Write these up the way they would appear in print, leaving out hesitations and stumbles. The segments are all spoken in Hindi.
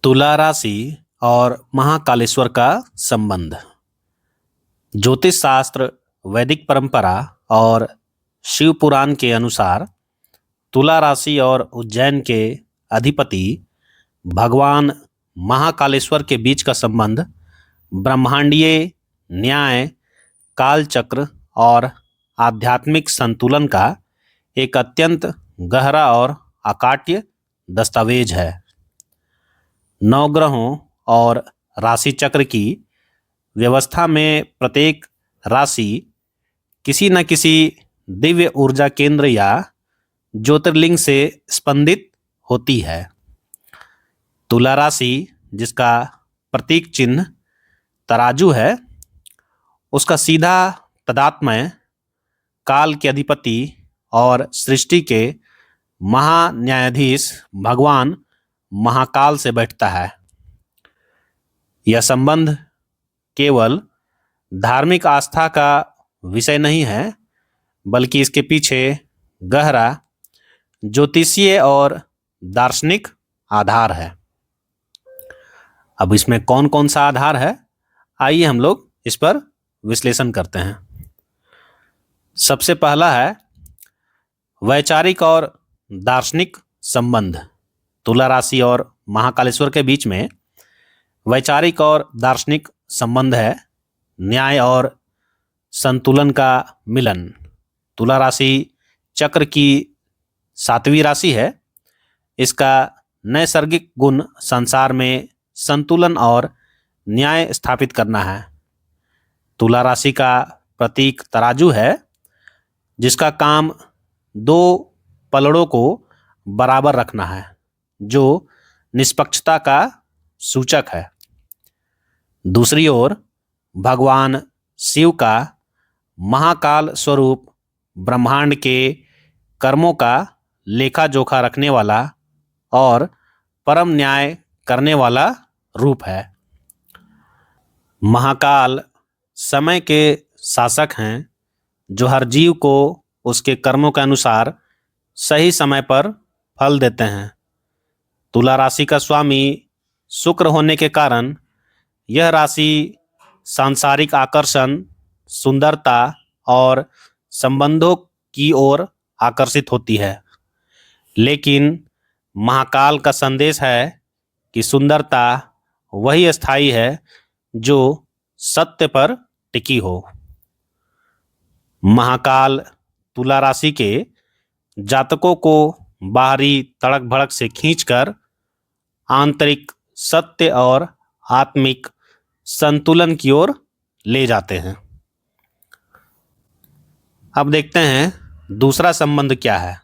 तुला राशि और महाकालेश्वर का संबंध। ज्योतिष शास्त्र, वैदिक परंपरा और शिव पुराण के अनुसार तुला राशि और उज्जैन के अधिपति भगवान महाकालेश्वर के बीच का संबंध ब्रह्मांडीय न्याय, कालचक्र और आध्यात्मिक संतुलन का एक अत्यंत गहरा और अकाट्य दस्तावेज है। नवग्रहों और राशि चक्र की व्यवस्था में प्रत्येक राशि किसी न किसी दिव्य ऊर्जा केंद्र या ज्योतिर्लिंग से स्पंदित होती है। तुला राशि, जिसका प्रतीक चिन्ह तराजू है, उसका सीधा तादात्म्य काल के अधिपति और सृष्टि के महान्यायाधीश भगवान महाकाल से बैठता है। यह संबंध केवल धार्मिक आस्था का विषय नहीं है, बल्कि इसके पीछे गहरा ज्योतिषीय और दार्शनिक आधार है। अब इसमें कौन कौन सा आधार है, आइए हम लोग इस पर विश्लेषण करते हैं। सबसे पहला है वैचारिक और दार्शनिक संबंध। तुला राशि और महाकालेश्वर के बीच में वैचारिक और दार्शनिक संबंध है, न्याय और संतुलन का मिलन। तुला राशि चक्र की 7वीं राशि है। इसका नैसर्गिक गुण संसार में संतुलन और न्याय स्थापित करना है। तुला राशि का प्रतीक तराजू है, जिसका काम दो पलड़ों को बराबर रखना है, जो निष्पक्षता का सूचक है। दूसरी ओर भगवान शिव का महाकाल स्वरूप ब्रह्मांड के कर्मों का लेखा जोखा रखने वाला और परम न्याय करने वाला रूप है। महाकाल समय के शासक हैं, जो हर जीव को उसके कर्मों के अनुसार सही समय पर फल देते हैं। तुला राशि का स्वामी शुक्र होने के कारण यह राशि सांसारिक आकर्षण, सुंदरता और संबंधों की ओर आकर्षित होती है। लेकिन महाकाल का संदेश है कि सुंदरता वही स्थायी है जो सत्य पर टिकी हो। महाकाल तुला राशि के जातकों को बाहरी तड़क भड़क से खींचकर आंतरिक सत्य और आत्मिक संतुलन की ओर ले जाते हैं। अब देखते हैं दूसरा संबंध क्या है।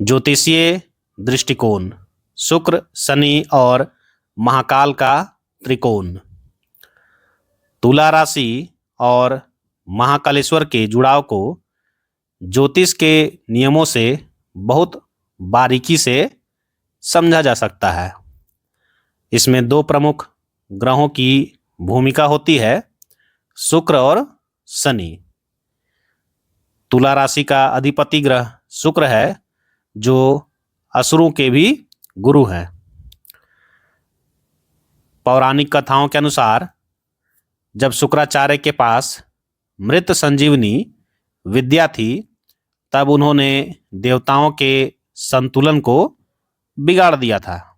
ज्योतिषीय दृष्टिकोण, शुक्र, शनि और महाकाल का त्रिकोण। तुला राशि और महाकालेश्वर के जुड़ाव को ज्योतिष के नियमों से बहुत बारीकी से समझा जा सकता है। इसमें दो प्रमुख ग्रहों की भूमिका होती है, शुक्र और शनि। तुला राशि का अधिपति ग्रह शुक्र है, जो असुरों के भी गुरु हैं। पौराणिक कथाओं के अनुसार जब शुक्राचार्य के पास मृत संजीवनी विद्या थी, तब उन्होंने देवताओं के संतुलन को बिगाड़ दिया था।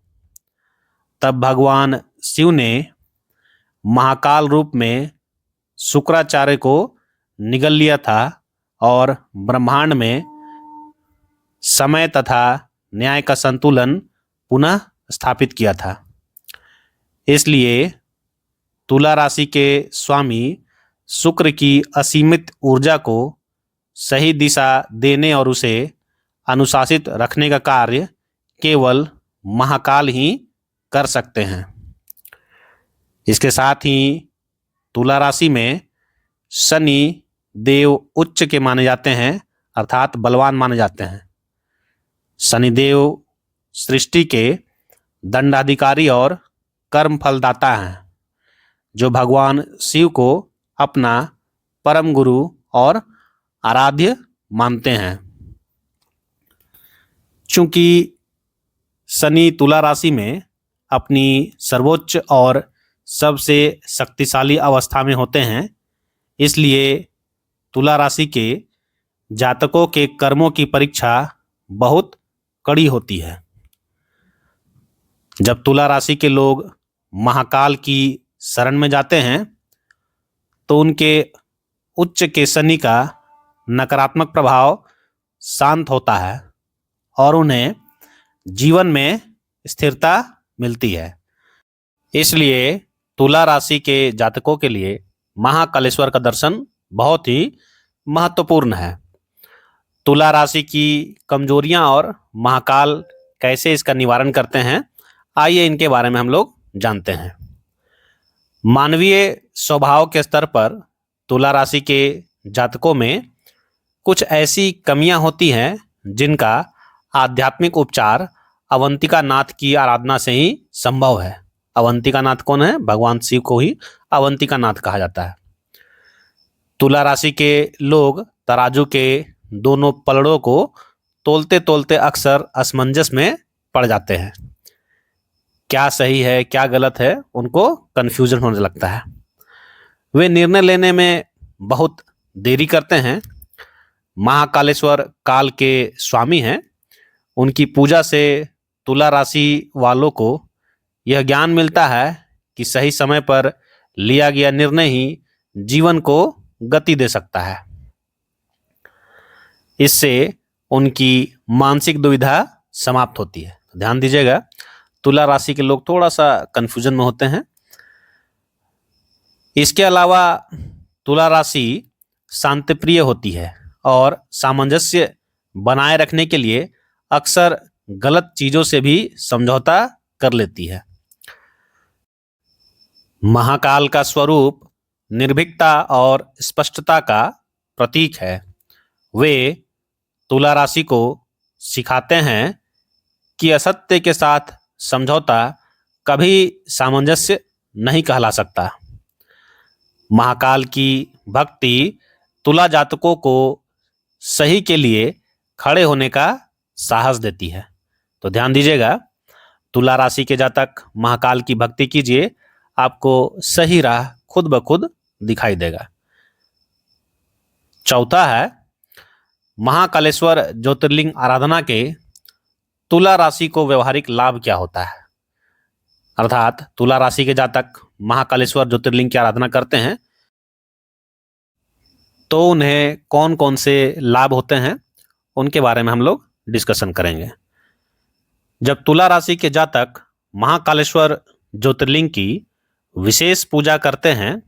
तब भगवान शिव ने महाकाल रूप में शुक्राचार्य को निगल लिया था और ब्रह्मांड में समय तथा न्याय का संतुलन पुनः स्थापित किया था। इसलिए तुला राशि के स्वामी शुक्र की असीमित ऊर्जा को सही दिशा देने और उसे अनुशासित रखने का कार्य केवल महाकाल ही कर सकते हैं। इसके साथ ही तुला राशि में शनि देव उच्च के माने जाते हैं, अर्थात बलवान माने जाते हैं। शनिदेव सृष्टि के दंडाधिकारी और कर्म फलदाता हैं, जो भगवान शिव को अपना परम गुरु और आराध्य मानते हैं। चूंकि शनि तुला राशि में अपनी सर्वोच्च और सबसे शक्तिशाली अवस्था में होते हैं, इसलिए तुला राशि के जातकों के कर्मों की परीक्षा बहुत कड़ी होती है। जब तुला राशि के लोग महाकाल की शरण में जाते हैं तो उनके उच्च के शनि का नकारात्मक प्रभाव शांत होता है और उन्हें जीवन में स्थिरता मिलती है। इसलिए तुला राशि के जातकों के लिए महाकालेश्वर का दर्शन बहुत ही महत्वपूर्ण है। तुला राशि की कमजोरियां और महाकाल कैसे इसका निवारण करते हैं, आइए इनके बारे में हम लोग जानते हैं। मानवीय स्वभाव के स्तर पर तुला राशि के जातकों में कुछ ऐसी कमियां होती हैं जिनका आध्यात्मिक उपचार अवंतिका नाथ की आराधना से ही संभव है। अवंतिका नाथ कौन है? भगवान शिव को ही अवंतिका नाथ कहा जाता है। तुला राशि के लोग तराजू के दोनों पलड़ों को तोलते तोलते अक्सर असमंजस में पड़ जाते हैं। क्या सही है क्या गलत है, उनको कंफ्यूजन होने लगता है। वे निर्णय लेने में बहुत देरी करते हैं। महाकालेश्वर काल के स्वामी हैं। उनकी पूजा से तुला राशि वालों को यह ज्ञान मिलता है कि सही समय पर लिया गया निर्णय ही जीवन को गति दे सकता है। इससे उनकी मानसिक दुविधा समाप्त होती है। ध्यान दीजिएगा, तुला राशि के लोग थोड़ा सा कंफ्यूजन में होते हैं। इसके अलावा तुला राशि शांतिप्रिय होती है और सामंजस्य बनाए रखने के लिए अक्सर गलत चीजों से भी समझौता कर लेती है। महाकाल का स्वरूप निर्भीकता और स्पष्टता का प्रतीक है। वे तुला राशि को सिखाते हैं कि असत्य के साथ समझौता कभी सामंजस्य नहीं कहला सकता। महाकाल की भक्ति तुला जातकों को सही के लिए खड़े होने का साहस देती है। तो ध्यान दीजिएगा, तुला राशि के जातक महाकाल की भक्ति कीजिए, आपको सही राह खुद ब खुद दिखाई देगा। चौथा है, महाकालेश्वर ज्योतिर्लिंग आराधना के तुला राशि को व्यवहारिक लाभ क्या होता है। अर्थात तुला राशि के जातक महाकालेश्वर ज्योतिर्लिंग की आराधना करते हैं तो उन्हें कौन कौन से लाभ होते हैं, उनके बारे में हम लोग डिस्कशन करेंगे। जब तुला राशि के जातक महाकालेश्वर ज्योतिर्लिंग की विशेष पूजा करते हैं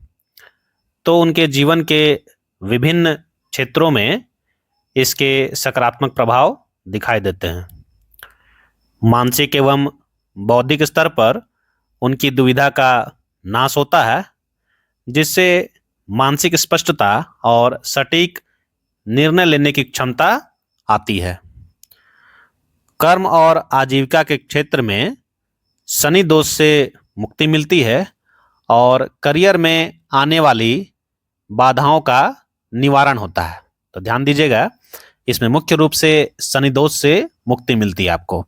तो उनके जीवन के विभिन्न क्षेत्रों में इसके सकारात्मक प्रभाव दिखाई देते हैं। मानसिक एवं बौद्धिक स्तर पर उनकी दुविधा का नाश होता है, जिससे मानसिक स्पष्टता और सटीक निर्णय लेने की क्षमता आती है। कर्म और आजीविका के क्षेत्र में शनि दोष से मुक्ति मिलती है और करियर में आने वाली बाधाओं का निवारण होता है। तो ध्यान दीजिएगा, इसमें मुख्य रूप से शनि दोष से मुक्ति मिलती है आपको।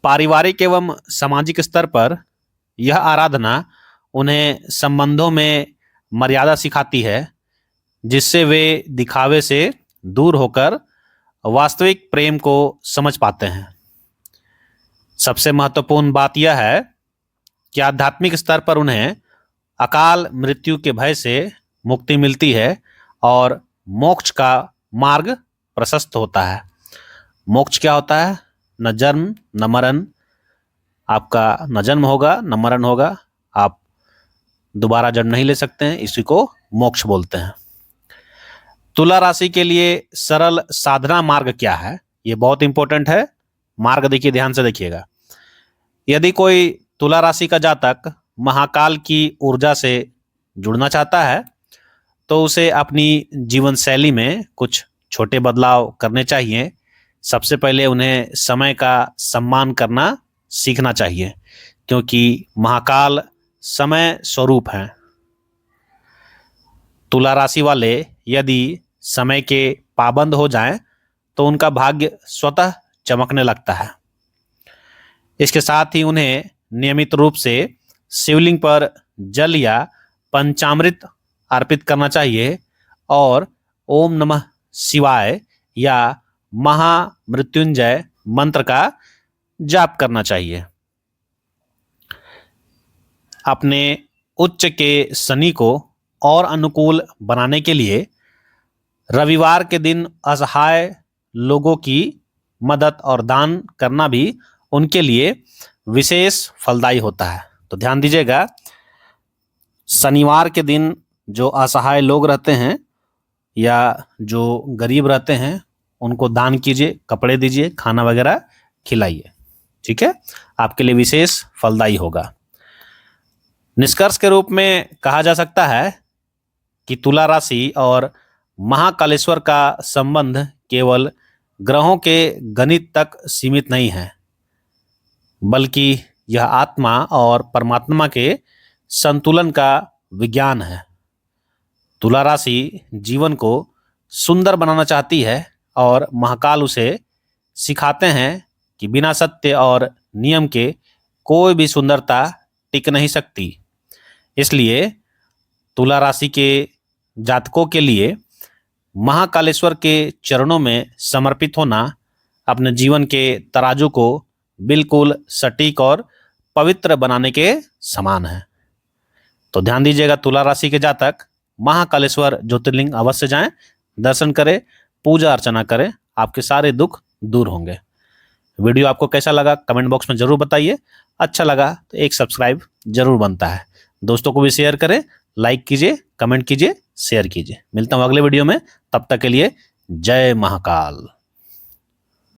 पारिवारिक एवं सामाजिक स्तर पर यह आराधना उन्हें संबंधों में मर्यादा सिखाती है, जिससे वे दिखावे से दूर होकर वास्तविक प्रेम को समझ पाते हैं। सबसे महत्वपूर्ण बात यह है कि आध्यात्मिक स्तर पर उन्हें अकाल मृत्यु के भय से मुक्ति मिलती है और मोक्ष का मार्ग प्रशस्त होता है। मोक्ष क्या होता है? न जन्म न मरण। आपका न जन्म होगा न मरण होगा, आप दोबारा जन्म नहीं ले सकते हैं, इसी को मोक्ष बोलते हैं। तुला राशि के लिए सरल साधना मार्ग क्या है, ये बहुत इंपॉर्टेंट है। मार्ग देखिए, ध्यान से देखिएगा। यदि कोई तुला राशि का जातक महाकाल की ऊर्जा से जुड़ना चाहता है तो उसे अपनी जीवन शैली में कुछ छोटे बदलाव करने चाहिए। सबसे पहले उन्हें समय का सम्मान करना सीखना चाहिए, क्योंकि महाकाल समय स्वरूप हैं। तुला राशि वाले यदि समय के पाबंद हो जाएं तो उनका भाग्य स्वतः चमकने लगता है। इसके साथ ही उन्हें नियमित रूप से शिवलिंग पर जल या पंचामृत अर्पित करना चाहिए और ओम नमः शिवाय या महामृत्युंजय मंत्र का जाप करना चाहिए। अपने उच्च के शनि को और अनुकूल बनाने के लिए रविवार के दिन असहाय लोगों की मदद और दान करना भी उनके लिए विशेष फलदायी होता है। तो ध्यान दीजिएगा, शनिवार के दिन जो असहाय लोग रहते हैं या जो गरीब रहते हैं उनको दान कीजिए, कपड़े दीजिए, खाना वगैरह खिलाइए। ठीक है, आपके लिए विशेष फलदायी होगा। निष्कर्ष के रूप में कहा जा सकता है कि तुला राशि और महाकालेश्वर का संबंध केवल ग्रहों के गणित तक सीमित नहीं है, बल्कि यह आत्मा और परमात्मा के संतुलन का विज्ञान है। तुला राशि जीवन को सुंदर बनाना चाहती है और महाकाल उसे सिखाते हैं कि बिना सत्य और नियम के कोई भी सुंदरता टिक नहीं सकती। इसलिए तुला राशि के जातकों के लिए महाकालेश्वर के चरणों में समर्पित होना अपने जीवन के तराजू को बिल्कुल सटीक और पवित्र बनाने के समान है। तो ध्यान दीजिएगा, तुला राशि के जातक महाकालेश्वर ज्योतिर्लिंग अवश्य जाएं, दर्शन करें, पूजा अर्चना करें, आपके सारे दुख दूर होंगे। वीडियो आपको कैसा लगा कमेंट बॉक्स में जरूर बताइए। अच्छा लगा तो एक सब्सक्राइब जरूर बनता है। दोस्तों को भी शेयर करें, लाइक कीजिए, कमेंट कीजिए, शेयर कीजिए। मिलता हूं अगले वीडियो में, तब तक के लिए जय महाकाल।